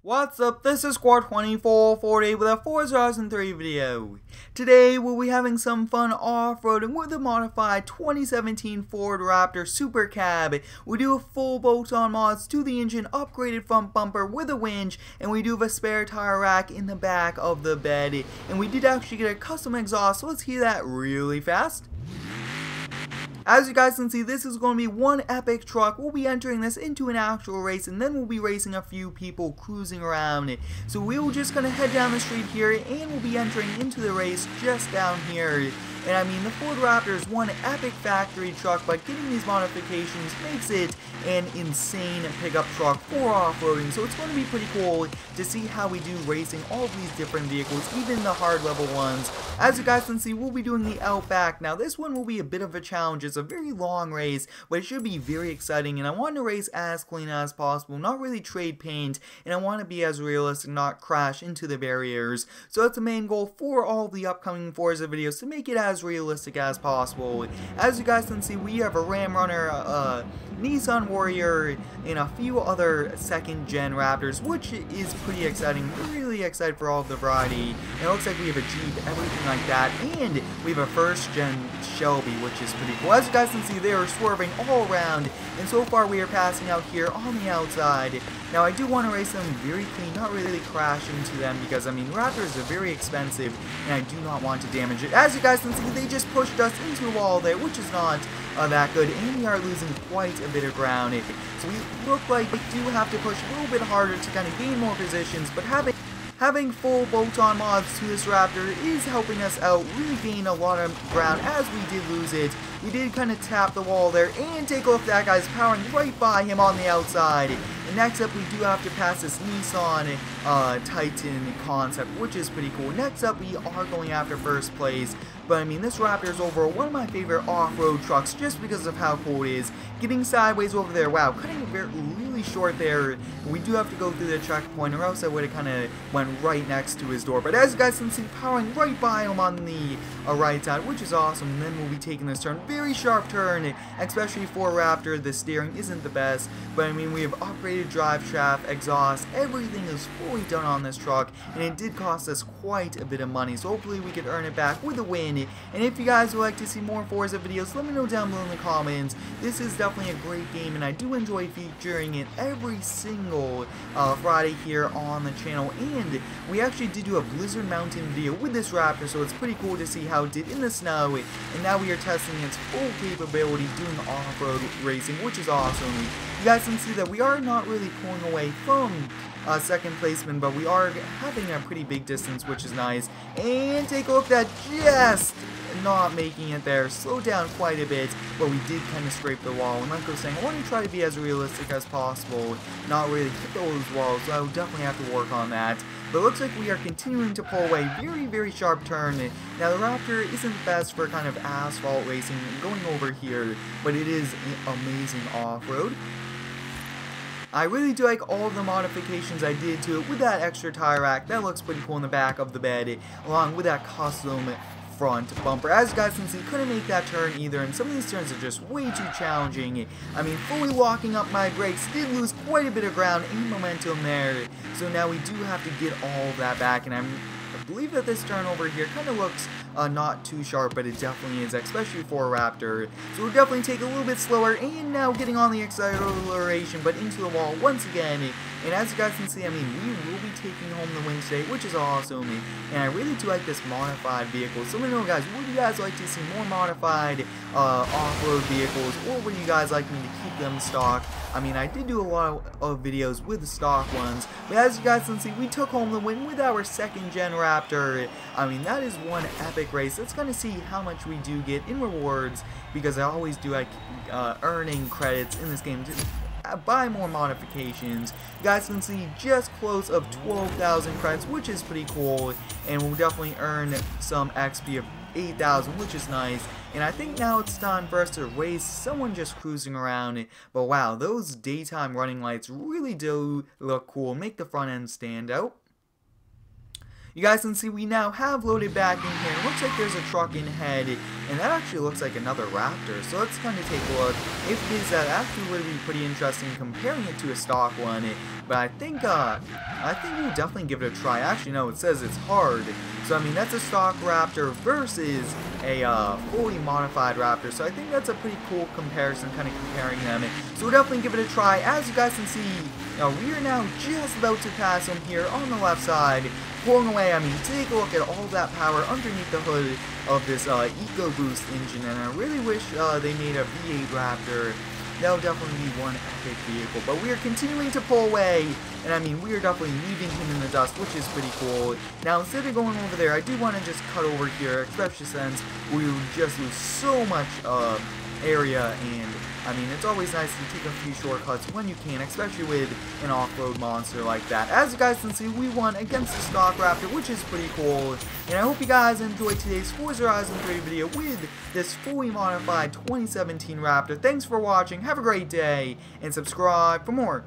What's up, this is Squad 2440 with a Forza Horizon 3 video. Today we'll be having some fun off-roading with a modified 2017 Ford Raptor Super Cab. We do a full bolt-on mods to the engine, upgraded front bumper with a winch, and we do have a spare tire rack in the back of the bed. And we did actually get a custom exhaust, so let's hear that really fast. As you guys can see, this is going to be one epic truck. We'll be entering this into an actual race, and then we'll be racing a few people cruising around it. So we're just going to head down the street here, and we'll be entering into the race just down here. And I mean, the Ford Raptor is one epic factory truck, but getting these modifications makes it an insane pickup truck for off-roading. So it's going to be pretty cool to see how we do racing all of these different vehicles, even the hard level ones. As you guys can see, we'll be doing the Outback. Now this one will be a bit of a challenge. It's a very long race, but it should be very exciting. And I want to race as clean as possible, not really trade paint, and I want to be as realistic, not crash into the barriers. So that's the main goal for all the upcoming Forza videos, to make it as realistic as possible. As you guys can see, we have a Ram Runner, Nissan Warrior, and a few other second gen Raptors, which is pretty exciting. We're really excited for all of the variety. And it looks like we have a Jeep, everything like that, and we have a first gen Shelby, which is pretty cool. As you guys can see, they are swerving all around, and so far we are passing out here on the outside. Now I do want to race them very clean, not really crash into them, because I mean, Raptors are very expensive, and I do not want to damage it. As you guys can see, they just pushed us into a wall there, which is not that good, and we are losing quite a bit of ground. So we look like we do have to push a little bit harder to kind of gain more positions, but having full bolt-on mods to this Raptor is helping us out, really gain a lot of ground as we did lose it. We did kind of tap the wall there and take off that guy's powering right by him on the outside. And next up, we do have to pass this Nissan Titan concept, which is pretty cool. Next up, we are going after first place. But I mean, this Raptor is overall one of my favorite off-road trucks just because of how cool it is. Getting sideways over there, wow, cutting it really short there. We do have to go through the checkpoint, or else I would have kind of went right next to his door. But as you guys can see, powering right by him on the right side, which is awesome. And then we'll be taking this turn, very sharp turn, especially for Raptor. The steering isn't the best, but I mean, we have upgraded drive shaft, exhaust, everything is fully done on this truck, and it did cost us quite a bit of money. So hopefully we could earn it back with a win. And if you guys would like to see more Forza videos, let me know down below in the comments. This is definitely a great game, and I do enjoy featuring it every single Friday here on the channel. And we actually did do a Blizzard Mountain video with this Raptor, so it's pretty cool to see how it did in the snow. And now we are testing its full capability doing off-road racing, which is awesome. You guys can see that we are not really pulling away from second placement, but we are having a pretty big distance, which is nice. And take a look at that, just not making it there. Slowed down quite a bit, but we did kind of scrape the wall. And like I was saying, I want to try to be as realistic as possible, not really hit those walls, so I will definitely have to work on that. But it looks like we are continuing to pull away. Very, very sharp turn. Now, the Raptor isn't best for kind of asphalt racing going over here, but it is amazing off-road. I really do like all of the modifications I did to it with that extra tire rack. That looks pretty cool in the back of the bed, along with that custom front bumper. As you guys can see, couldn't make that turn either, and some of these turns are just way too challenging. I mean, fully locking up my brakes, did lose quite a bit of ground and momentum there. So now we do have to get all of that back, and I believe that this turn over here kind of looks not too sharp, but it definitely is, especially for a Raptor. So we'll definitely take a little bit slower, and now getting on the acceleration, but into the wall once again. And as you guys can see, I mean, we will be taking home the win today, which is awesome. And I really do like this modified vehicle. So let me know, guys, would you guys like to see more modified off-road vehicles, or would you guys like me to keep them stock? I mean, I did do a lot of videos with the stock ones, but as you guys can see, we took home the win with our second gen Raptor. I mean, that is one epic race. Let's kind of see how much we do get in rewards, because I always do like earning credits in this game to buy more modifications. You guys can see just close of 12,000 credits, which is pretty cool, and we'll definitely earn some XP of 8,000, which is nice. And I think now it's time for us to race someone just cruising around. But wow, those daytime running lights really do look cool, make the front end stand out. You guys can see we now have loaded back in here. It looks like there's a truck in ahead, and that actually looks like another Raptor. So let's kind of take a look. If it is, that actually would be pretty interesting comparing it to a stock one. But I think we'll definitely give it a try. Actually, no, it says it's hard. So I mean, that's a stock Raptor versus a fully modified Raptor. So I think that's a pretty cool comparison, kind of comparing them. So we'll definitely give it a try. As you guys can see, we are now just about to pass them here on the left side, pulling away. I mean, take a look at all that power underneath the hood of this EcoBoost engine, and I really wish they made a V8 Raptor. That would definitely be one epic vehicle. But we are continuing to pull away, and I mean, we are definitely leaving him in the dust, which is pretty cool. Now, instead of going over there, I do want to just cut over here, especially since we would just lose so much area, and I mean, it's always nice to take a few shortcuts when you can, especially with an off-road monster like that. As you guys can see, we won against the stock Raptor, which is pretty cool. And I hope you guys enjoyed today's Forza Horizon 3 video with this fully modified 2017 Raptor. Thanks for watching, have a great day, and subscribe for more.